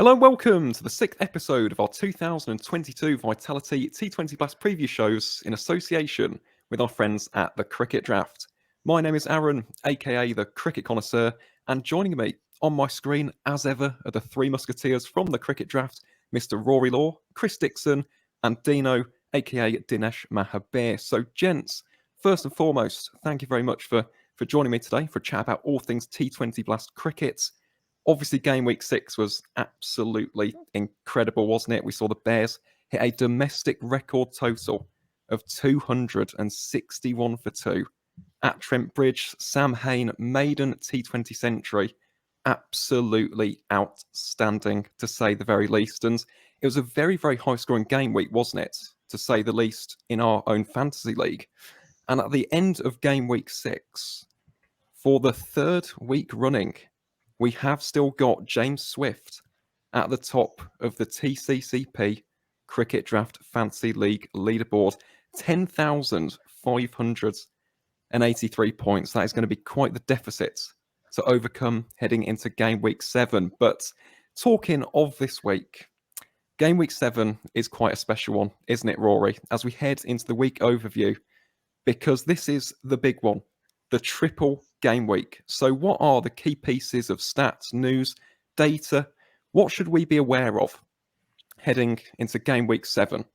Hello and welcome to the 6th episode of our 2022 Vitality T20 Blast preview shows in association with our friends at the Cricket Draft. My name is Aaron, aka the Cricket Connoisseur, and joining me on my screen, as ever, are the three musketeers from the Cricket Draft, Mr. Rory Law, Chris Dixon, and Dino, aka Dinesh Mahabir. So, gents, first and foremost, thank you very much for joining me today for a chat about all things T20 Blast cricket. Obviously, game week 6 was absolutely incredible, wasn't it? We saw the Bears hit a domestic record total of 261 for 2 at Trent Bridge. Sam Hain, maiden T20 century. Absolutely outstanding, to say the very least. And it was a very, very high-scoring game week, wasn't it? To say the least, in our own fantasy league. And at the end of game week 6, for the third week running, we have still got James Swift at the top of the TCCP Cricket Draft Fantasy League leaderboard. 10,583 points. That is going to be quite the deficit to overcome heading into game week 7. But talking of this week, game week 7 is quite a special one, isn't it, Rory? As we head into the week overview, because this is the big one, the triple game week. So what are the key pieces of stats, news, data? What should we be aware of heading into game week 7?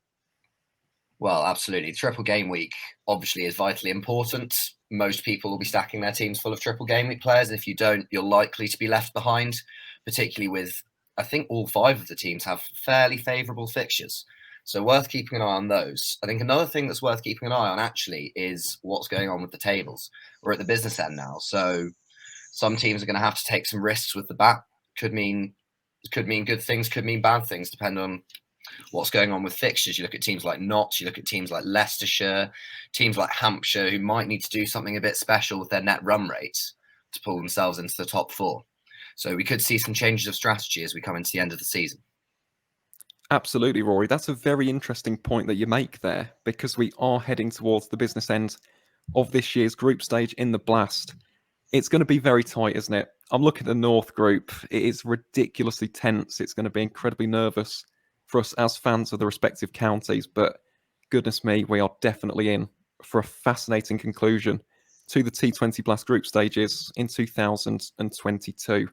Well, absolutely. Triple game week obviously is vitally important. Most people will be stacking their teams full of triple game week players. If you don't, you're likely to be left behind, particularly with, I think all 5 of the teams have fairly favourable fixtures. So worth keeping an eye on those. I think another thing that's worth keeping an eye on actually is what's going on with the tables. We're at the business end now, so some teams are going to have to take some risks with the bat. Could mean good things, could mean bad things, depending on what's going on with fixtures. You look at teams like Notts, you look at teams like Leicestershire, teams like Hampshire, who might need to do something a bit special with their net run rates to pull themselves into the top 4. So we could see some changes of strategy as we come into the end of the season. Absolutely, Rory. That's a very interesting point that you make there, because we are heading towards the business end of this year's group stage in the Blast. It's going to be very tight, isn't it? I'm looking at the North group. It is ridiculously tense. It's going to be incredibly nervous for us as fans of the respective counties, but goodness me, we are definitely in for a fascinating conclusion to the T20 Blast group stages in 2022.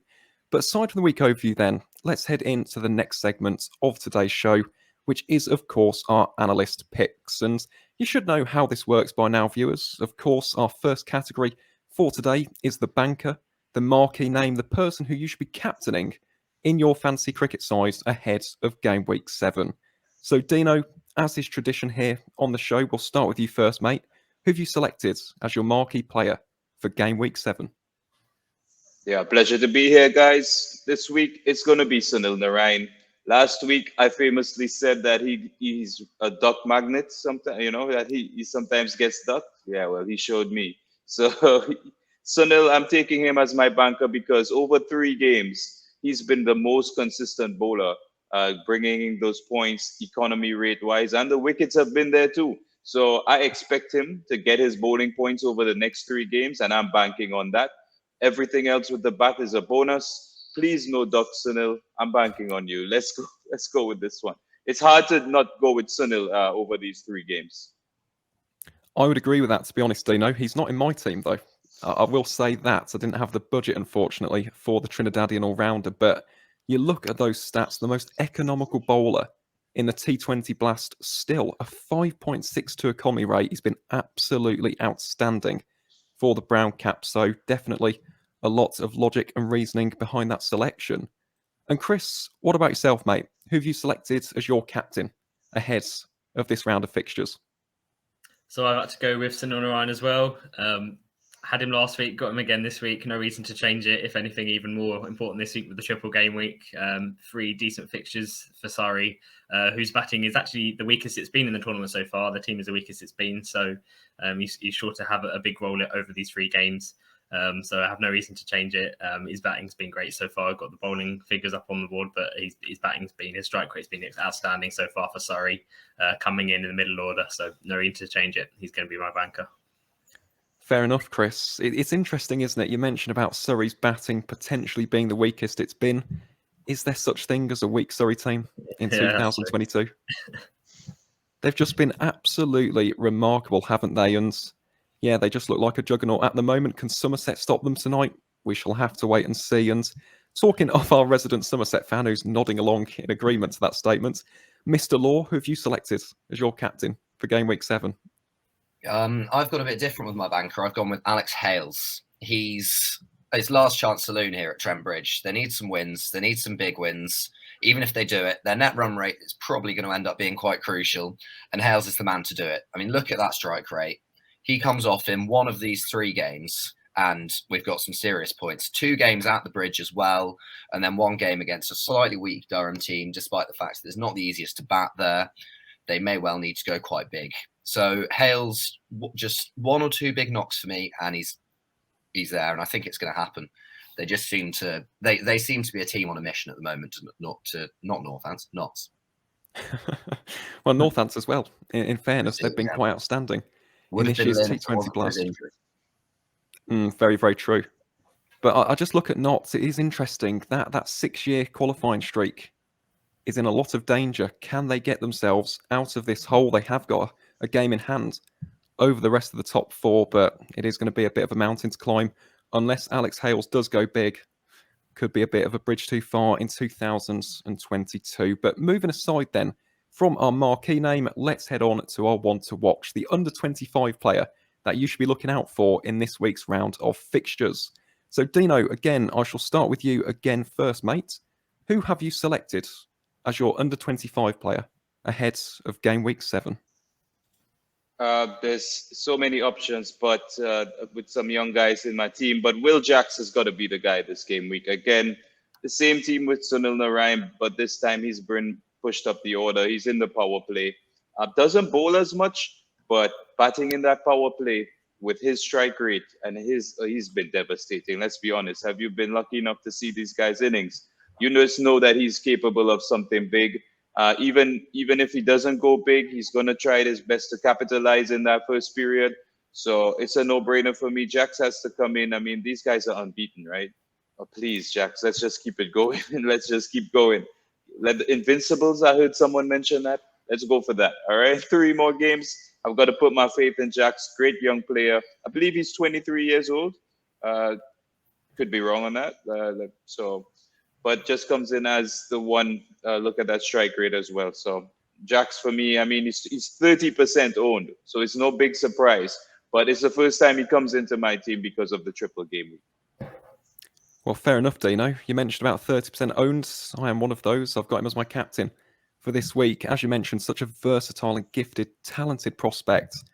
But aside from the week overview then, let's head into the next segment of today's show, which is, of course, our analyst picks. And you should know how this works by now, viewers. Of course, our first category for today is the banker, the marquee name, the person who you should be captaining in your fantasy cricket side ahead of game week 7. So, Dino, as is tradition here on the show, we'll start with you first, mate. Who have you selected as your marquee player for game week 7? Yeah, pleasure to be here, guys. This week it's going to be Sunil Narayan. Last week I famously said that he's a duck magnet. Sometimes, that he sometimes gets ducked. Yeah, well, he showed me. So Sunil, I'm taking him as my banker because over 3 games he's been the most consistent bowler, bringing in those points economy rate wise, and the wickets have been there too. So I expect him to get his bowling points over the next 3 games, and I'm banking on that. Everything else with the bat is a bonus. Please no duck, Sunil. I'm banking on you. Let's go. Let's go with this one. It's hard to not go with Sunil over these 3 games. I would agree with that, to be honest, Dino. He's not in my team, though. I will say that. I didn't have the budget, unfortunately, for the Trinidadian all-rounder. But you look at those stats, the most economical bowler in the T20 Blast still, a 5.62 economy rate. He's been absolutely outstanding for the brown cap. So definitely a lot of logic and reasoning behind that selection. And Chris, what about yourself, mate? Who have you selected as your captain ahead of this round of fixtures? So I've had to go with Sunil Narayan as well. Had him last week, got him again this week. No reason to change it. If anything, even more important this week with the triple game week. 3 decent fixtures for Surrey, whose batting is actually the weakest it's been in the tournament so far. The team is the weakest it's been. So he's sure to have a big role over these 3 games. So I have no reason to change it. His batting's been great so far. I've got the bowling figures up on the board, but his strike rate's been outstanding so far for Surrey, coming in the middle order. So no reason to change it. He's going to be my banker. Fair enough, Chris. It's interesting, isn't it? You mentioned about Surrey's batting potentially being the weakest it's been is there such thing as a weak Surrey team in Yeah, that's true. 2022? They've just been absolutely remarkable, haven't they? And yeah, they just look like a juggernaut at the moment. Can Somerset stop them tonight? We shall have to wait and see. And talking of our resident Somerset fan who's nodding along in agreement to that statement, Mr. Law, who have you selected as your captain for game week 7? I've got a bit different with my banker. I've gone with Alex Hales. He's his last chance saloon here at Trent Bridge. They need some wins. They need some big wins. Even if they do it, their net run rate is probably going to end up being quite crucial. And Hales is the man to do it. I mean, look at that strike rate. He comes off in one of these 3 games, and we've got some serious points. 2 games at the Bridge as well, and then 1 game against a slightly weak Durham team, despite the fact that it's not the easiest to bat there. They may well need to go quite big. So Hales, just 1 or 2 big knocks for me, and he's there, and I think it's going to happen. They just seem to they seem to be a team on a mission at the moment, not Northants, Notts. Well, Northants as well. In fairness, they've been quite outstanding in this year's T20 Blast. Very, very true. But I just look at Notts. It is interesting that 6-year qualifying streak is in a lot of danger. Can they get themselves out of this hole? They have got a game in hand over the rest of the top 4, but it is going to be a bit of a mountain to climb unless Alex Hales does go big. Could be a bit of a bridge too far in 2022. But moving aside then from our marquee name, let's head on to our one to watch, the under-25 player that you should be looking out for in this week's round of fixtures. So Dino, again, I shall start with you again first, mate. Who have you selected as your under-25 player ahead of game week 7? There's so many options, but with some young guys in my team. But Will Jacks has got to be the guy this game week. Again, the same team with Sunil Narayan, but this time he's been pushed up the order. He's in the power play. Doesn't bowl as much, but batting in that power play with his strike rate and he's been devastating. Let's be honest. Have you been lucky enough to see these guys' innings? You just know that he's capable of something big. Even if he doesn't go big, he's going to try his best to capitalize in that first period. So it's a no-brainer for me. Jax has to come in. I mean, these guys are unbeaten, right? Oh, please, Jax, let's just keep it going. Let's just keep going. Let the Invincibles, I heard someone mention that. Let's go for that, all right? 3 more games. I've got to put my faith in Jax. Great young player. I believe he's 23 years old. Could be wrong on that. But just comes in as the one. Look at that strike rate as well. So Jax for me, I mean, he's 30% owned, so it's no big surprise. But it's the first time he comes into my team because of the triple game week. Well, fair enough, Dino. You mentioned about 30% owned. I am one of those. I've got him as my captain for this week. As you mentioned, such a versatile and gifted, talented prospect.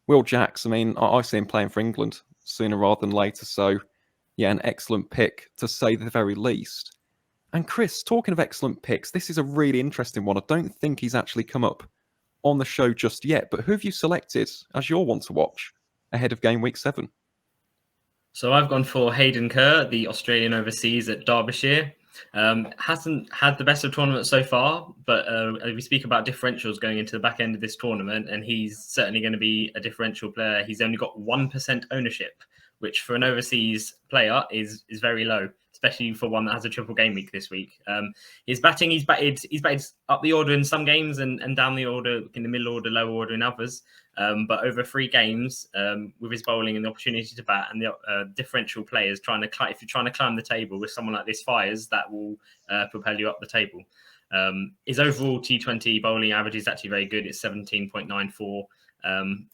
Will Jacks, I mean, I see him playing for England sooner rather than later. So, yeah, an excellent pick to say the very least. And Chris, talking of excellent picks, this is a really interesting one. I don't think he's actually come up on the show just yet, but who have you selected as your one to watch ahead of game week 7? So I've gone for Hayden Kerr, the Australian overseas at Derbyshire. Hasn't had the best of tournament so far, but we speak about differentials going into the back end of this tournament, and he's certainly going to be a differential player. He's only got 1% ownership, which for an overseas player is very low, especially for one that has a triple game week this week. His batting, he's batted up the order in some games and down the order, in the middle order, lower order in others. But over 3 games, with his bowling and the opportunity to bat and the differential players if you're trying to climb the table with someone like this fires, that will propel you up the table. His overall T20 bowling average is actually very good. It's 17.94.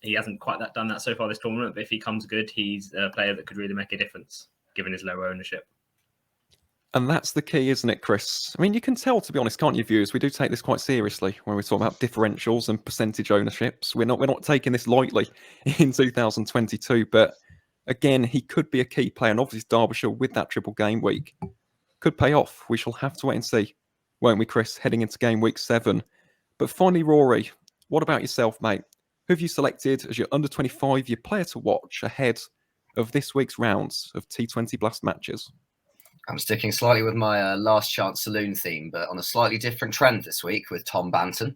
He hasn't quite done that so far this tournament, but if he comes good, he's a player that could really make a difference given his lower ownership. And that's the key, isn't it, Chris? I mean, you can tell, to be honest, can't you, viewers? We do take this quite seriously when we talk about differentials and percentage ownerships. We're not taking this lightly in 2022. But again, he could be a key player, and obviously Derbyshire with that triple game week could pay off. We shall have to wait and see, won't we, Chris? Heading into game week 7. But finally, Rory, what about yourself, mate? Who have you selected as your under 25 year player to watch ahead of this week's rounds of T20 Blast matches? I'm sticking slightly with my last chance saloon theme, but on a slightly different trend this week with Tom Banton.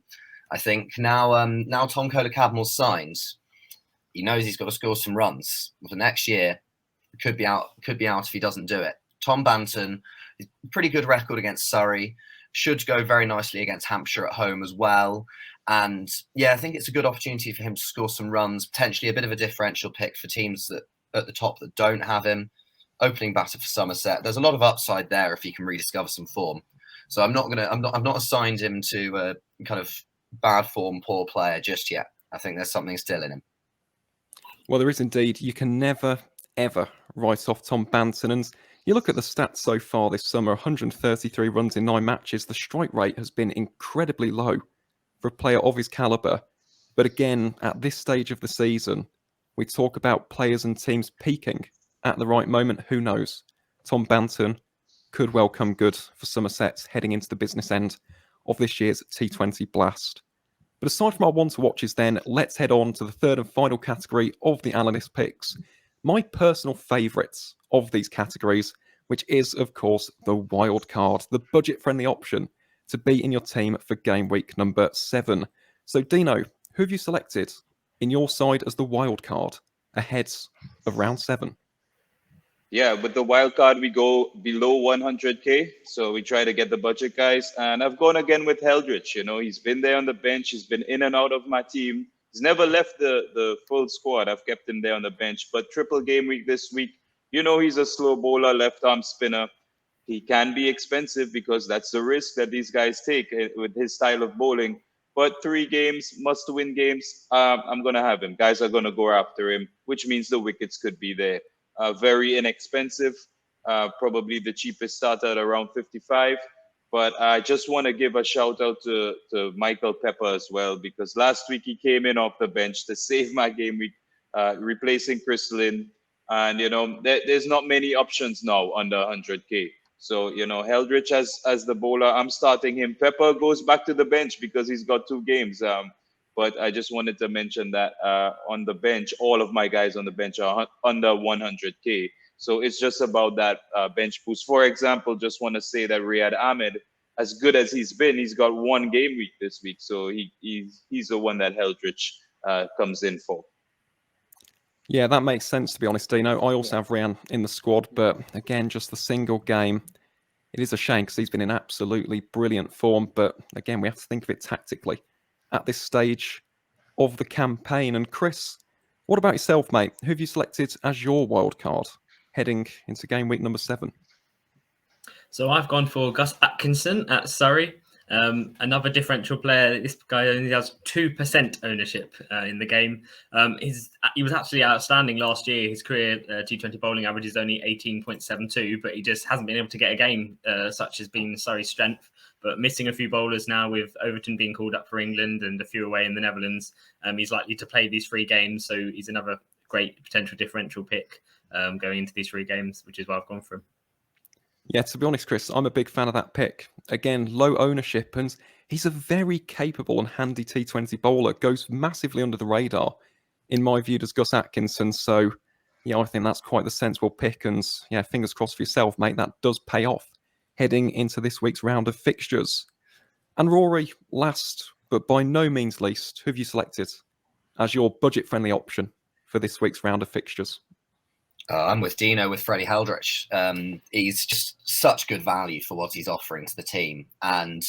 I think now Tom Kohler-Cadmell's signed, he knows he's got to score some runs. For next year, could be out if he doesn't do it. Tom Banton, pretty good record against Surrey. Should go very nicely against Hampshire at home as well. And yeah, I think it's a good opportunity for him to score some runs, potentially a bit of a differential pick for teams that at the top that don't have him. Opening batter for Somerset. There's a lot of upside there if he can rediscover some form. So I've not assigned him to a kind of bad form, poor player just yet. I think there's something still in him. Well, there is indeed. You can never, ever write off Tom Banton. And you look at the stats so far this summer, 133 runs in 9 matches. The strike rate has been incredibly low for a player of his calibre. But again, at this stage of the season, we talk about players and teams peaking at the right moment. Who knows? Tom Banton could well come good for Somerset heading into the business end of this year's T20 Blast. But aside from our one-to-watches then, let's head on to the third and final category of the analyst picks. My personal favourites of these categories, which is, of course, the Wildcard, the budget-friendly option to be in your team for game week number 7. So, Dino, who have you selected in your side as the Wildcard ahead of round 7? Yeah, with the wild card, we go below 100K. So we try to get the budget guys. And I've gone again with Heldrich. You know, he's been there on the bench. He's been in and out of my team. He's never left the full squad. I've kept him there on the bench. But triple game week this week, you know, he's a slow bowler, left arm spinner. He can be expensive because that's the risk that these guys take with his style of bowling. But 3 games, must-win games, I'm going to have him. Guys are going to go after him, which means the wickets could be there. Very inexpensive, probably the cheapest starter at around 55. But I just want to give a shout out to Michael Pepper as well, because last week he came in off the bench to save my game week, replacing Chris Lynn. And, you know, there's not many options now under 100K. So, you know, Heldrich as the bowler, I'm starting him. Pepper goes back to the bench because he's got 2 games. But I just wanted to mention that on the bench, all of my guys on the bench are under 100K. So it's just about that bench boost. For example, just want to say that Riyad Ahmed, as good as he's been, he's got 1 game week this week. So he's the one that Heldrich comes in for. Yeah, that makes sense, to be honest, Dino. I also have Ryan in the squad, but again, just the single game. It is a shame because he's been in absolutely brilliant form. But again, we have to think of it tactically at this stage of the campaign. And Chris, what about yourself, mate? Who have you selected as your wild card heading into game week number 7? So I've gone for Gus Atkinson at Surrey. Another differential player. This guy only has 2% ownership in the game. He was actually outstanding last year. His career T20 bowling average is only 18.72, but he just hasn't been able to get a game, such as being Surrey's strength. But missing a few bowlers now, with Overton being called up for England and a few away in the Netherlands, he's likely to play these 3 games. So he's another great potential differential pick going into these 3 games, which is why I've gone for him. Yeah, to be honest, Chris, I'm a big fan of that pick. Again, low ownership, and he's a very capable and handy T20 bowler. Goes massively under the radar, in my view, does Gus Atkinson. So, yeah, I think that's quite the sensible pick. And, yeah, fingers crossed for yourself, mate. That does pay off heading into this week's round of fixtures. And Rory, last but by no means least, who have you selected as your budget-friendly option for this week's round of fixtures? I'm with Dino with Freddie Heldrich. He's just such good value for what he's offering to the team, and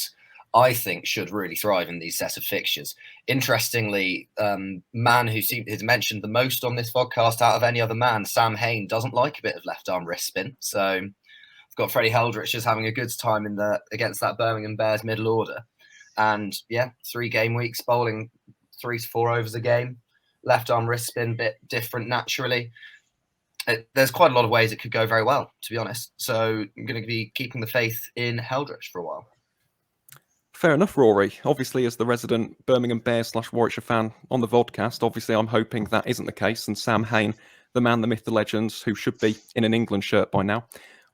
I think should really thrive in these set of fixtures. Interestingly, man who is mentioned the most on this podcast out of any other man, Sam Hayne, doesn't like a bit of left arm wrist spin. So I've got Freddie Heldrich just having a good time against that Birmingham Bears middle order. And yeah, 3 game weeks, bowling 3 to 4 overs a game. Left arm wrist spin, bit different naturally. There's quite a lot of ways it could go very well, to be honest. So I'm going to be keeping the faith in Heldrich for a while. Fair enough, Rory. Obviously, as the resident Birmingham Bears / Warwickshire fan on the vodcast, obviously I'm hoping that isn't the case. And Sam Hayne, the man, the myth, the legend, who should be in an England shirt by now,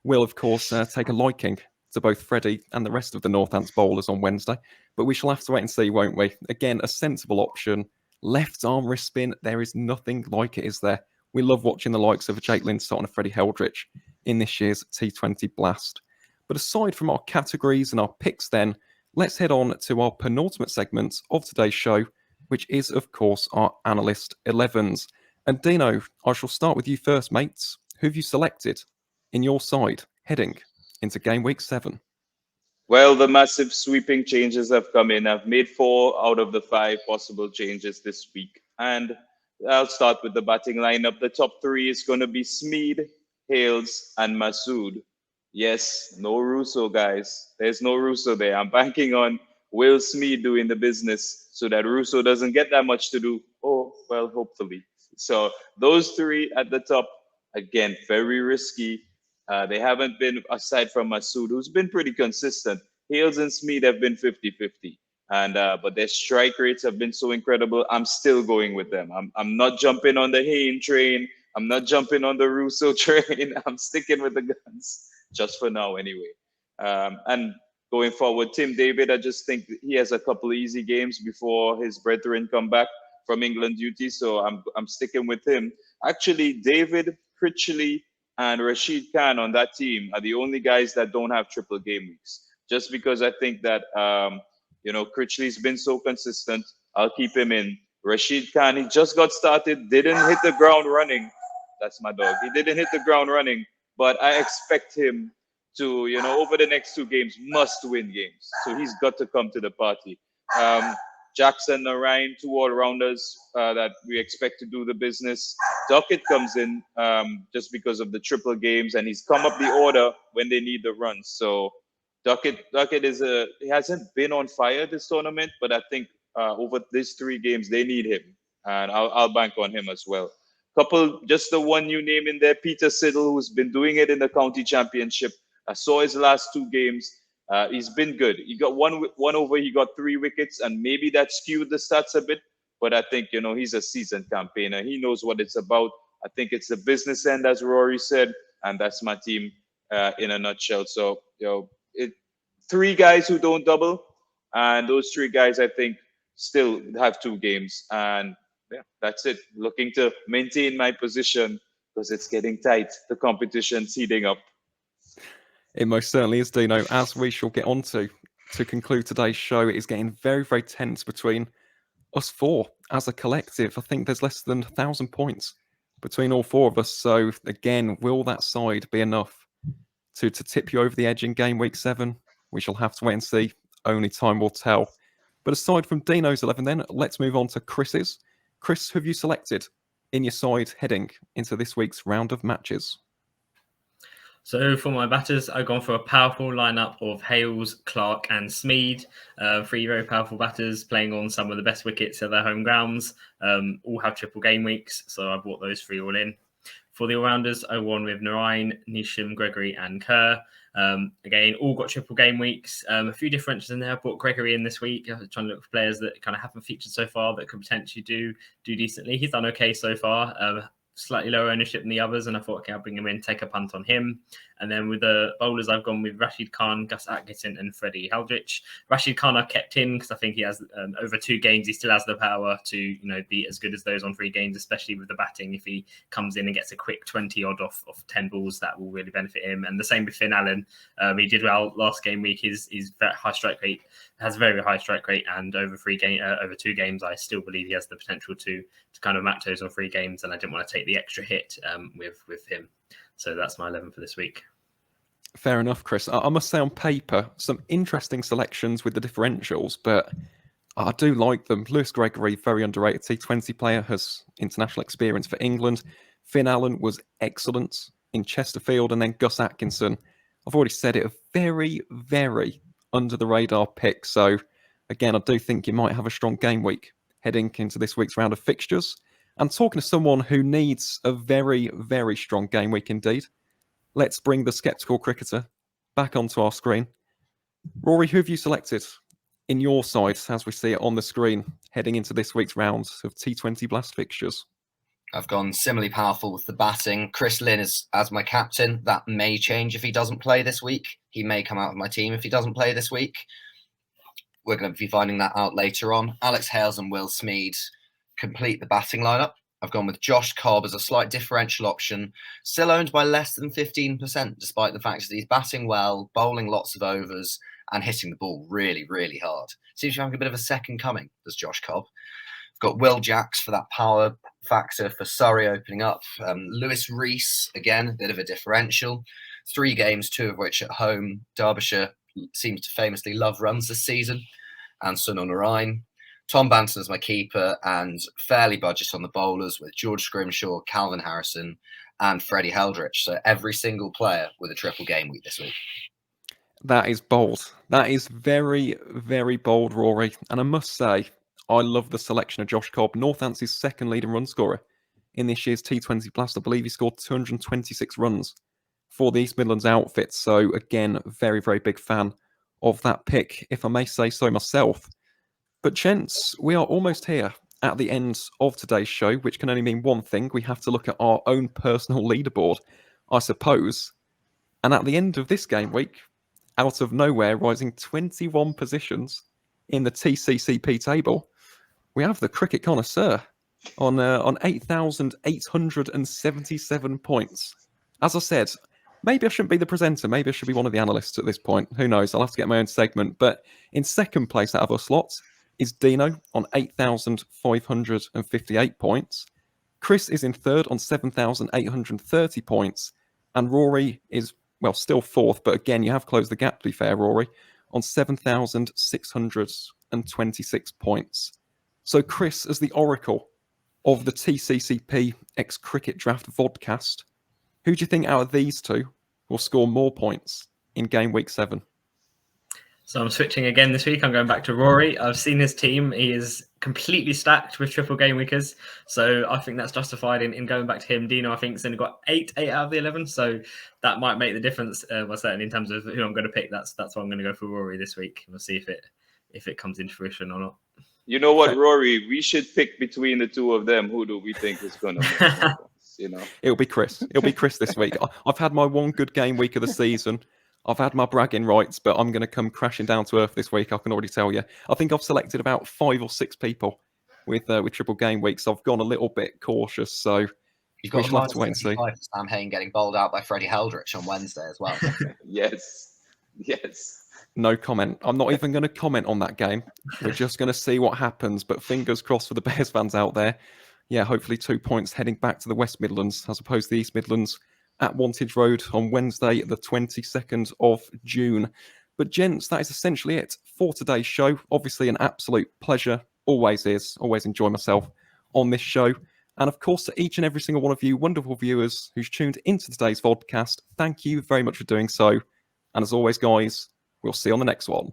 will, of course, take a liking to both Freddie and the rest of the Northants bowlers on Wednesday. But we shall have to wait and see, won't we? Again, a sensible option. Left arm wrist spin, there is nothing like it, is there? We love watching the likes of Jake Linsott and Freddie Heldrich in this year's T20 Blast. But aside from our categories and our picks then, let's head on to our penultimate segment of today's show, which is, of course, our Analyst 11s. And Dino, I shall start with you first, mates. Who have you selected in your side heading into game week 7? Well, the massive sweeping changes have come in. I've made 4 out of the 5 possible changes this week. And I'll start with the batting lineup. The top 3 is going to be Smeed, Hales, and Masood. Yes, no Russo, guys. There's no Russo there. I'm banking on Will Smeed doing the business so that Russo doesn't get that much to do. Oh, well, hopefully. So those 3 at the top, again, very risky. They haven't been, aside from Masood, who's been pretty consistent. Hales and Smeed have been 50-50. And but their strike rates have been so incredible. I'm still going with them. I'm not jumping on the Hayden train. I'm not jumping on the Russo train. I'm sticking with the guns, just for now anyway. And going forward, Tim David, I just think he has a couple of easy games before his brethren come back from England duty. So I'm sticking with him. Actually, David, Critchley, and Rashid Khan on that team are the only guys that don't have triple game weeks. Just because I think that, Critchley's been so consistent, I'll keep him in. Rashid Khan, he just got started, didn't hit the ground running. That's my dog. He didn't hit the ground running, but I expect him to, over the next 2 games, must win games. So he's got to come to the party. Jackson, Ryan, 2 all-rounders that we expect to do the business. Duckett comes in just because of the triple games, and he's come up the order when they need the runs. So Duckett he hasn't been on fire this tournament, but I think over these 3 games, they need him. And I'll bank on him as well. Just the one new name in there, Peter Siddle, who's been doing it in the county championship. I saw his last 2 games. He's been good. He got one over, he got 3 wickets, and maybe that skewed the stats a bit. But I think, he's a seasoned campaigner. He knows what it's about. I think it's the business end, as Rory said, and that's my team in a nutshell. So, 3 guys who don't double, and those 3 guys, I think, still have 2 games. And yeah, that's it. Looking to maintain my position because it's getting tight. The competition's heating up. It most certainly is, Dino. As we shall get on to conclude today's show, it is getting very, very tense between us 4 as a collective. I think there's less than 1,000 points between all 4 of us. So again, will that side be enough to tip you over the edge in game week 7? We shall have to wait and see. Only time will tell. But aside from Dino's 11 then, let's move on to Chris's. Chris, who have you selected in your side heading into this week's round of matches? So for my batters, I've gone for a powerful lineup of Hales, Clark and Smeed. 3 very powerful batters playing on some of the best wickets at their home grounds. All have triple game weeks, so I brought those 3 all in. For the all-rounders, I won with Narain, Nisham, Gregory and Kerr. Again, all got triple game weeks. A few differences in there. I brought Gregory in this week. I'm trying to look for players that kind of haven't featured so far that could potentially do decently. He's done okay so far. Slightly lower ownership than the others, and I thought, okay, I'll bring him in, take a punt on him. And then with the bowlers, I've gone with Rashid Khan, Gus Atkinson and Freddie Haldrich. Rashid Khan I've kept in because I think he has over 2 games, he still has the power to be as good as those on 3 games, especially with the batting. If he comes in and gets a quick 20 odd off 10 balls, that will really benefit him. And the same with Finn Allen. He did well last game week. His very high strike rate has a very high strike rate, and over 2 games, I still believe he has the potential to kind of match those on 3 games. And I didn't want to take the extra hit with him. So that's my 11 for this week. Fair enough, Chris. I must say on paper, some interesting selections with the differentials, but I do like them. Lewis Gregory, very underrated T20 player, has international experience for England. Finn Allen was excellent in Chesterfield, and then Gus Atkinson. I've already said it, a very, very under the radar pick. So again, I do think you might have a strong game week heading into this week's round of fixtures. And talking to someone who needs a very, very strong game week indeed, let's bring the sceptical cricketer back onto our screen. Rory, who have you selected in your side as we see it on the screen heading into this week's round of T20 Blast fixtures? I've gone similarly powerful with the batting. Chris Lynn is as my captain. That may change if he doesn't play this week. He may come out of my team if he doesn't play this week. We're going to be finding that out later on. Alex Hales and Will Smeed complete the batting lineup. I've gone with Josh Cobb as a slight differential option, still owned by less than 15%, despite the fact that he's batting well, bowling lots of overs, and hitting the ball really, really hard. Seems to be having a bit of a second coming, does Josh Cobb. I've got Will Jacks for that power factor for Surrey opening up. Lewis Rees, again, a bit of a differential. 3 games, 2 of which at home. Derbyshire seems to famously love runs this season, and Sunil Narine. Tom Banton as my keeper, and fairly budget on the bowlers with George Scrimshaw, Calvin Harrison, and Freddie Heldrich. So every single player with a triple game week this week. That is bold. That is very, very bold, Rory. And I must say, I love the selection of Josh Cobb, Northance's second leading run scorer in this year's T20 Blast. I believe he scored 226 runs for the East Midlands outfit. So again, very, very big fan of that pick, if I may say so myself. But gents, we are almost here at the end of today's show, which can only mean one thing. We have to look at our own personal leaderboard, I suppose. And at the end of this game week, out of nowhere, rising 21 positions in the TCCP table, we have the cricket connoisseur on 8,877 points. As I said, maybe I shouldn't be the presenter. Maybe I should be one of the analysts at this point. Who knows? I'll have to get my own segment. But in second place out of our slots is Dino on 8,558 points. Chris is in third on 7,830 points. And Rory is, well, still fourth. But again, you have closed the gap, to be fair, Rory, on 7,626 points. So Chris, as the oracle of the TCCP X Cricket Draft vodcast, who do you think out of these two will score more points in game week 7? So I'm switching again this week. I'm going back to Rory. I've seen his team. He is completely stacked with triple game weekers. So I think that's justified in going back to him. Dino, I think, has only got 8 out of the 11. So that might make the difference. Certainly in terms of who I'm going to pick. That's why I'm going to go for Rory this week. We'll see if it comes into fruition or not. You know what, Rory? We should pick between the two of them. Who do we think is going to make more points? You know, it'll be Chris. It'll be Chris this week. I've had my one good game week of the season. I've had my bragging rights, but I'm going to come crashing down to earth this week. I can already tell you. I think I've selected about 5 or 6 people with triple game weeks. So I've gone a little bit cautious. So you've got to wait and see. Sam Hayden getting bowled out by Freddie Heldrich on Wednesday as well. Yes. No comment. I'm not even going to comment on that game. We're just going to see what happens. But fingers crossed for the Bears fans out there. Yeah, hopefully 2 points heading back to the West Midlands as opposed to the East Midlands at Wantage Road on Wednesday, the 22nd of June. But gents, that is essentially it for today's show. Obviously an absolute pleasure. Always is. Always enjoy myself on this show. And of course, to each and every single one of you wonderful viewers who's tuned into today's vodcast, thank you very much for doing so. And as always, guys, we'll see you on the next one.